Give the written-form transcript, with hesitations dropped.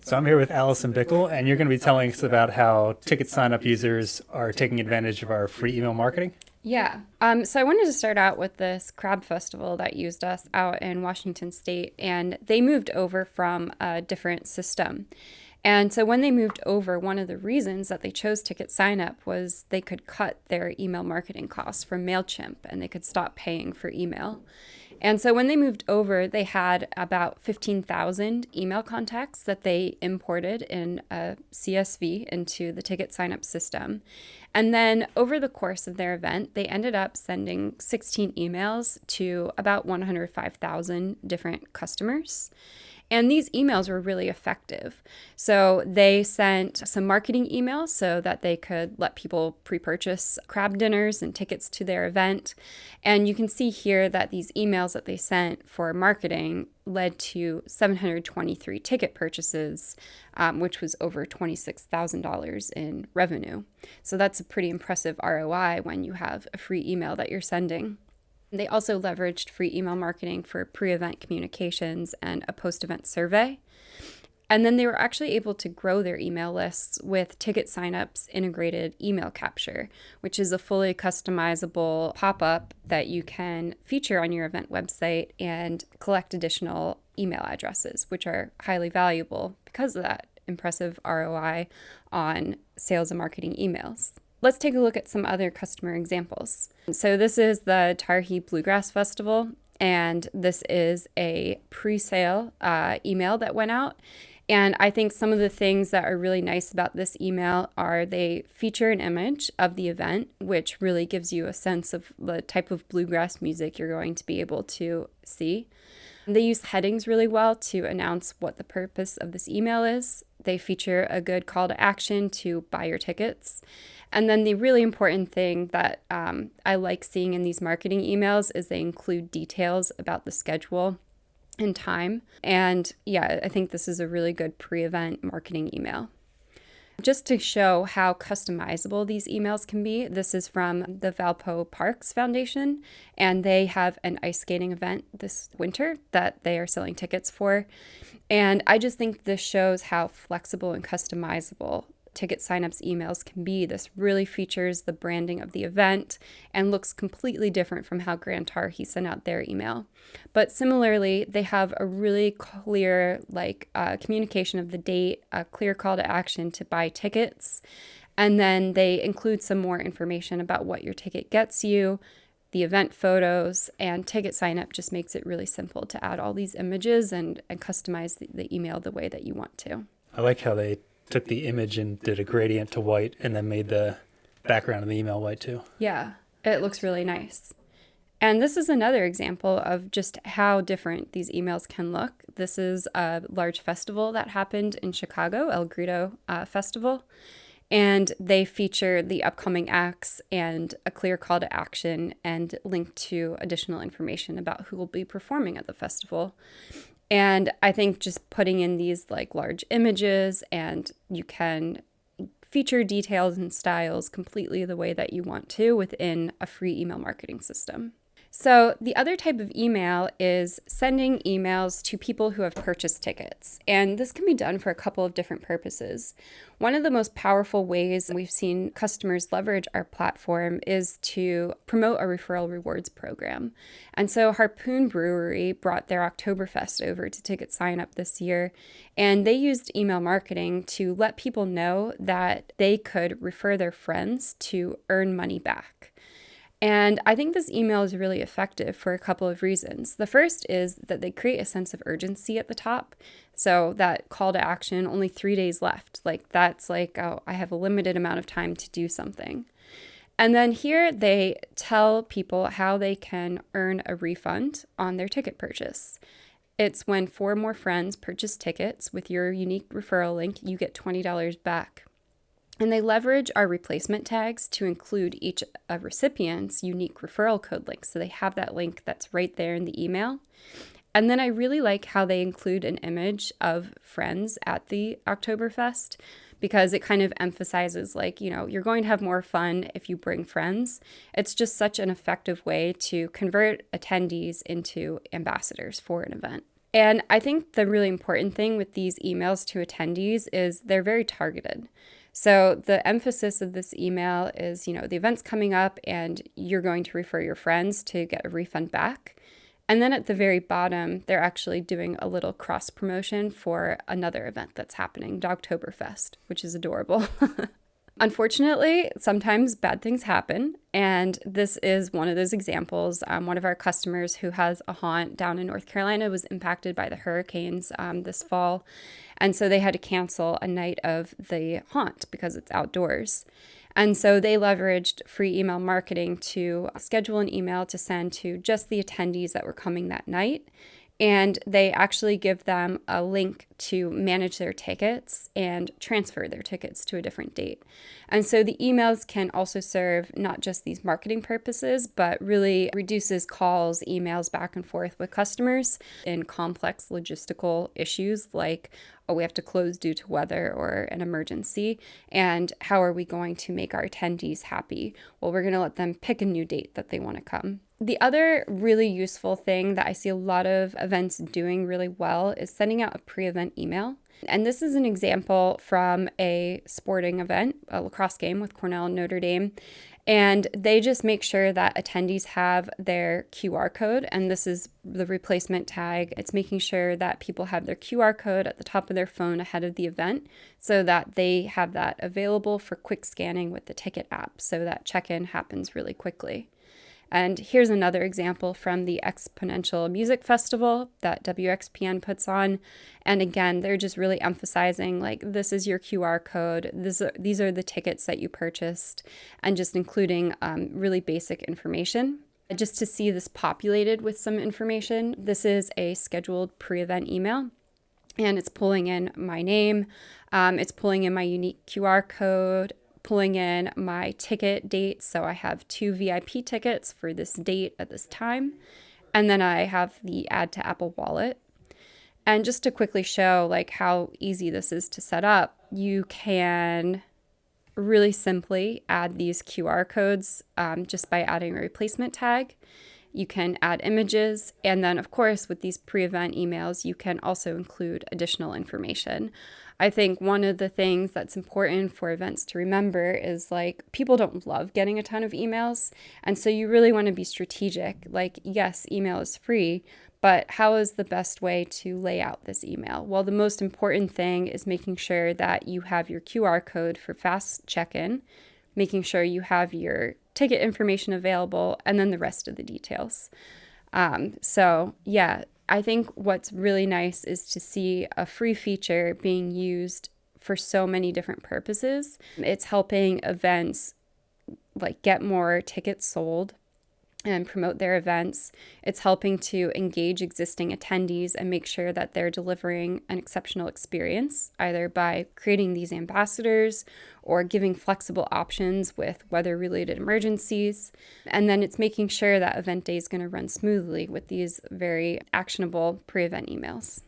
So I'm here with Allison Bickle, and you're going to be telling us about how TicketSignup users are taking advantage of our free email marketing. Yeah. So I wanted to start out with this crab festival that used us out in Washington State, and they moved over from a different system. And so when they moved over, one of the reasons that they chose TicketSignup was they could cut their email marketing costs from MailChimp and they could stop paying for email. And so when they moved over, they had about 15,000 email contacts that they imported in a CSV into the TicketSignup system. And then over the course of their event, they ended up sending 16 emails to about 105,000 different customers. And these emails were really effective. So they sent some marketing emails so that they could let people pre-purchase crab dinners and tickets to their event. And you can see here that these emails that they sent for marketing led to 723 ticket purchases, which was over $26,000 in revenue. So that's a pretty impressive ROI when you have a free email that you're sending. They also leveraged free email marketing for pre-event communications and a post-event survey. And then they were actually able to grow their email lists with TicketSignup's integrated email capture, which is a fully customizable pop-up that you can feature on your event website and collect additional email addresses, which are highly valuable because of that impressive ROI on sales and marketing emails. Let's take a look at some other customer examples. So this is the Tarhee Bluegrass Festival, and this is a pre-sale email that went out. And I think some of the things that are really nice about this email are they feature an image of the event, which really gives you a sense of the type of bluegrass music you're going to be able to see. They use headings really well to announce what the purpose of this email is. They feature a good call to action to buy your tickets. And then the really important thing that I like seeing in these marketing emails is they include details about the schedule and time. And yeah, I think this is a really good pre-event marketing email. Just to show how customizable these emails can be, this is from the Valpo Parks Foundation, and they have an ice skating event this winter that they are selling tickets for. And I just think this shows how flexible and customizable TicketSignup's emails can be. This really features the branding of the event and looks completely different from how Grand Tarhee sent out their email. But similarly, they have a really clear communication of the date, a clear call to action to buy tickets, and then they include some more information about what your ticket gets you, the event photos, and TicketSignup just makes it really simple to add all these images and customize the email the way that you want to. I like how they took the image and did a gradient to white and then made the background of the email white too. Yeah, it looks really nice. And this is another example of just how different these emails can look. This is a large festival that happened in Chicago, El Grito Festival. And they feature the upcoming acts and a clear call to action and link to additional information about who will be performing at the festival. And I think just putting in these large images, and you can feature details and styles completely the way that you want to within a free email marketing system. So the other type of email is sending emails to people who have purchased tickets. And this can be done for a couple of different purposes. One of the most powerful ways we've seen customers leverage our platform is to promote a referral rewards program. And so Harpoon Brewery brought their Oktoberfest over to TicketSignup this year, and they used email marketing to let people know that they could refer their friends to earn money back. And I think this email is really effective for a couple of reasons. The first is that they create a sense of urgency at the top. So that call to action, only 3 days left. Oh, I have a limited amount of time to do something. And then here they tell people how they can earn a refund on their ticket purchase. It's when 4 more friends purchase tickets with your unique referral link, you get $20 back. And they leverage our replacement tags to include each recipient's unique referral code link. So they have that link that's right there in the email. And then I really like how they include an image of friends at the Oktoberfest, because it kind of emphasizes you're going to have more fun if you bring friends. It's just such an effective way to convert attendees into ambassadors for an event. And I think the really important thing with these emails to attendees is they're very targeted. So the emphasis of this email is, the event's coming up and you're going to refer your friends to get a refund back. And then at the very bottom, they're actually doing a little cross promotion for another event that's happening, Dogtoberfest, which is adorable. Unfortunately, sometimes bad things happen, and this is one of those examples. One of our customers who has a haunt down in North Carolina was impacted by the hurricanes this fall, and so they had to cancel a night of the haunt because it's outdoors. And so they leveraged free email marketing to schedule an email to send to just the attendees that were coming that night. And they actually give them a link to manage their tickets and transfer their tickets to a different date. And so the emails can also serve not just these marketing purposes, but really reduces calls, emails back and forth with customers in complex logistical issues like, oh, we have to close due to weather or an emergency. And how are we going to make our attendees happy? Well, we're going to let them pick a new date that they want to come. The other really useful thing that I see a lot of events doing really well is sending out a pre-event email. And this is an example from a sporting event, a lacrosse game with Cornell and Notre Dame. And they just make sure that attendees have their QR code. And this is the replacement tag. It's making sure that people have their QR code at the top of their phone ahead of the event so that they have that available for quick scanning with the ticket app so that check-in happens really quickly. And here's another example from the Exponential Music Festival that WXPN puts on. And again, they're just really emphasizing like, this is your QR code. These are the tickets that you purchased, and just including really basic information. Just to see this populated with some information, this is a scheduled pre-event email. And it's pulling in my name. It's pulling in my unique QR code, pulling in my ticket date. So I have 2 VIP tickets for this date at this time. And then I have the add to Apple Wallet. And just to quickly show like how easy this is to set up, you can really simply add these QR codes just by adding a replacement tag. You can add images. And then of course, with these pre-event emails, you can also include additional information. I think one of the things that's important for events to remember is like people don't love getting a ton of emails. And so you really want to be strategic. Like, yes, email is free, but how is the best way to lay out this email? Well, the most important thing is making sure that you have your QR code for fast check-in, making sure you have your ticket information available, and then the rest of the details. I think what's really nice is to see a free feature being used for so many different purposes. It's helping events like get more tickets sold and promote their events. It's helping to engage existing attendees and make sure that they're delivering an exceptional experience, either by creating these ambassadors or giving flexible options with weather-related emergencies. And then it's making sure that event day is going to run smoothly with these very actionable pre-event emails.